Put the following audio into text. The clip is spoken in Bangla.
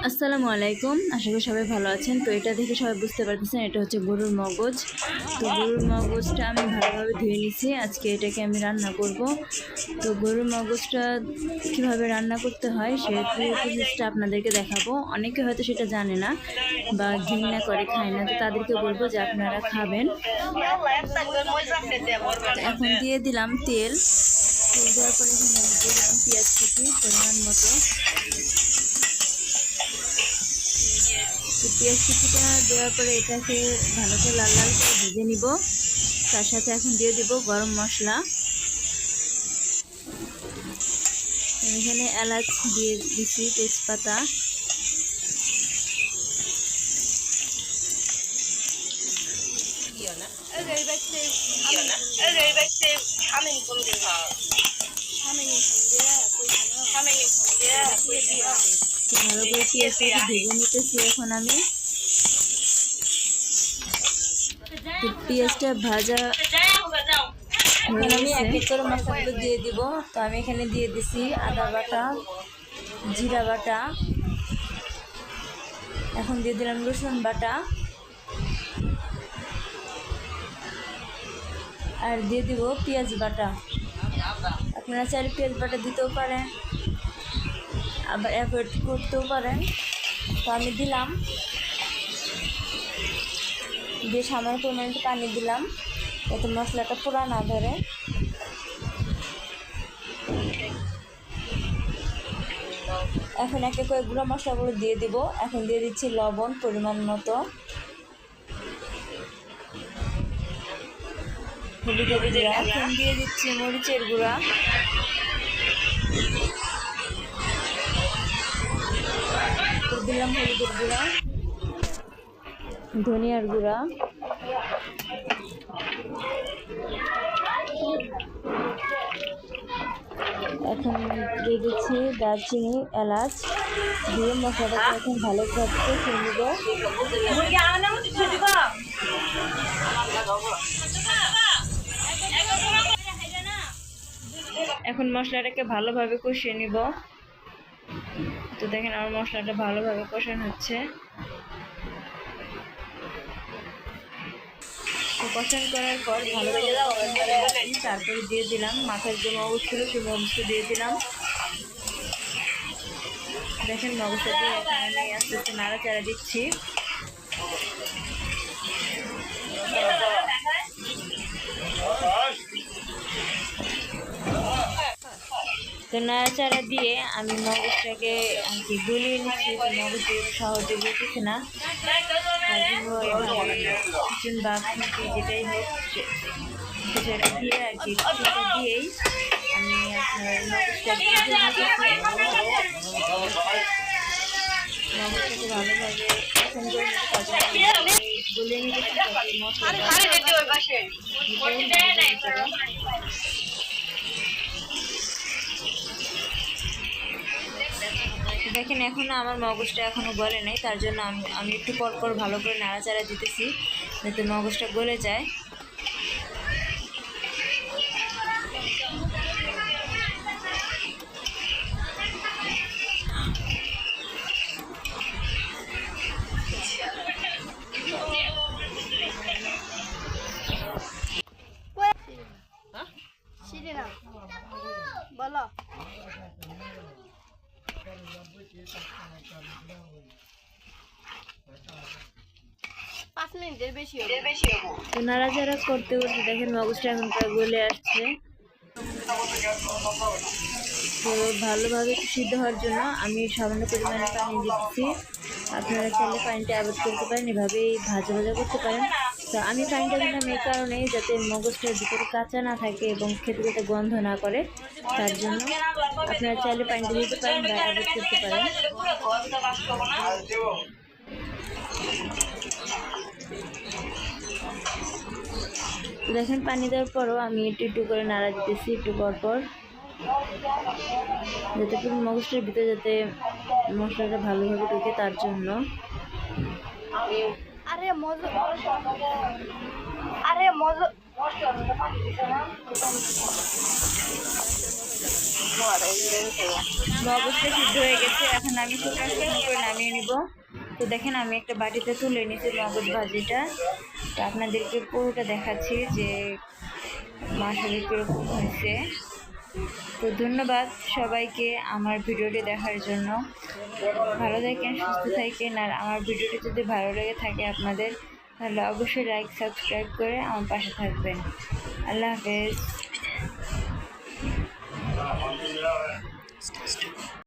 আসসালামু আলাইকুম, আশা করি সবাই ভালো আছেন। তো এটা দেখে সবাই বুঝতে পারতেছেন এটা হচ্ছে গরুর মগজ। তো গরুর মগজটা আমি ভালোভাবে ধুয়ে নিছি। আজকে এটাকে আমি রান্না করব। তো গরুর মগজটা কিভাবে রান্না করতে হয় সেই প্রসেসটা আপনাদেরকে দেখাবো। অনেকে হয়তো সেটা জানে না বা ঘৃণা করে খায় না, তো তাদেরকে বলবো যে আপনারা খাবেন। এখন দিয়ে দিলাম তেল। তেল দেওয়ার পরে এখানে আমি দিয়ে দিলাম পেঁয়াজ কুচি পরিমাণ মতো। পেঁয়াজ কুচিটা দেওয়ার পরে এটাকে ভালো করে লাল লাল করে ভেজে নিব। তার সাথে এখন দিয়ে দিব গরম মশলা। এখানে এলাচ দিয়ে দিচ্ছি, তেজপাতা, ভালো করে পেঁয়াজটা ভেজে নিতেছি। এখন আমি পেঁয়াজটা ভাজা এখন আমি এক এক করে মশলাগুলো দিয়ে দিব। তো আমি এখানে দিয়ে দিছি আদা বাটা, জিরা বাটা, এখন দিয়ে দিলাম রসুন বাটা, আর দিয়ে দিব পেঁয়াজ বাটা। আপনারা চাইলে পেঁয়াজ বাটা দিতেও পারেন, আবার অ্যাভয়েড করতেও পারেন। তো আমি দিলাম, দিয়ে সামান্য পরিমাণে পানি দিলাম যাতে মশলাটা পুরা না ধরে। এখন এক এক করে গুঁড়ো মশলাগুলো দিয়ে দিব। এখন দিয়ে দিচ্ছি লবণ পরিমাণ মতো, হলুদের গুঁড়া, এখন দিয়ে দিচ্ছি মরিচের গুঁড়া, দিলাম হলুদের গুঁড়া, ধনিয়ার গুঁড়া, এখন দিয়ে দিচ্ছি দারচিনি, এলাচ, দিয়ে মশলাটাকে এখন ভালোভাবে কষিয়ে নেব। এখন মশলাটাকে ভালোভাবে কষিয়ে নিব। তো দেখেন আমার মশলাটা ভালোভাবে কষানো হচ্ছে। কষানো করার পর ভালো করে তারপরে দিয়ে দিলাম মাথার যে মগজ ছিল সেই মগজটা দিয়ে দিলাম। দেখেন মগজটা দিয়ে এখন আমি আস্তে আস্তে নাড়াচাড়া দিচ্ছি। তো নাড়াচাড়া দিয়ে আমি মগজটাকে আর কি গুলিয়ে নিচ্ছি। তো মগজ সহজে বুঝতেছে না, তার জন্য কিচেন বা যেটাই হোক সেটা দিয়ে আর কি সেটা দিয়েই আমি আপনার মগজটাকে ভালোভাবে এখন গুলিয়ে নিতেছি। দেখেন এখনো আমার মগজটা এখনো গলে নাই, তার জন্য আমি একটু পর পর ভালো করে নাড়াচাড়া দিতেছি যাতে মগজটা গলে যায়। বলো নাড়াচাড়া করতে করতে দেখেন মগজটা এখন প্রায় গলে আসছে। তো ভালোভাবে সিদ্ধ হওয়ার জন্য আমি সামান্য পরিমাণে পানি দিচ্ছি। আপনারা চাইলে পানিটা অ্যাভয়েড করতে পারেন, এভাবেই ভাজা ভাজা করতে পারেন। তো আমি পানিটা দিলাম এই কারণেই যাতে মগজটার ভিতরে কাঁচা না থাকে এবং খেতে খেতে গন্ধ না করে, তার জন্য। আপনারা চাইলে পানিটা দিতে পারেন বা অ্যাভয়েড করতে পারেন। দেখেন পানি দেওয়ার পরও আমি একটু একটু করে নাড়া দিতেছি একটু পর পর, যাতে পুরো মগজটার ভিতরে যাতে মশলাটা ভালোভাবে ঢুকে, তার জন্য। মগজটা সিদ্ধ হয়ে গেছে, এখন আমি শুকনো শুকনো করে নামিয়ে নিব। তো দেখেন আমি একটা বাটিতে তুলে নিয়েছি মগজ ভাজিটা। তো আপনাদেরকে পুরোটা দেখাচ্ছি যে মাসালে কীরকম হয়েছে। তো ধন্যবাদ সবাইকে আমার ভিডিওটি দেখার জন্য। ভালো থাকেন, সুস্থ থাকেন। আর আমার ভিডিওটি যদি ভালো লেগে থাকে আপনাদের, তাহলে অবশ্যই লাইক সাবস্ক্রাইব করে আমার পাশে থাকবেন। আল্লাহ হাফেজ।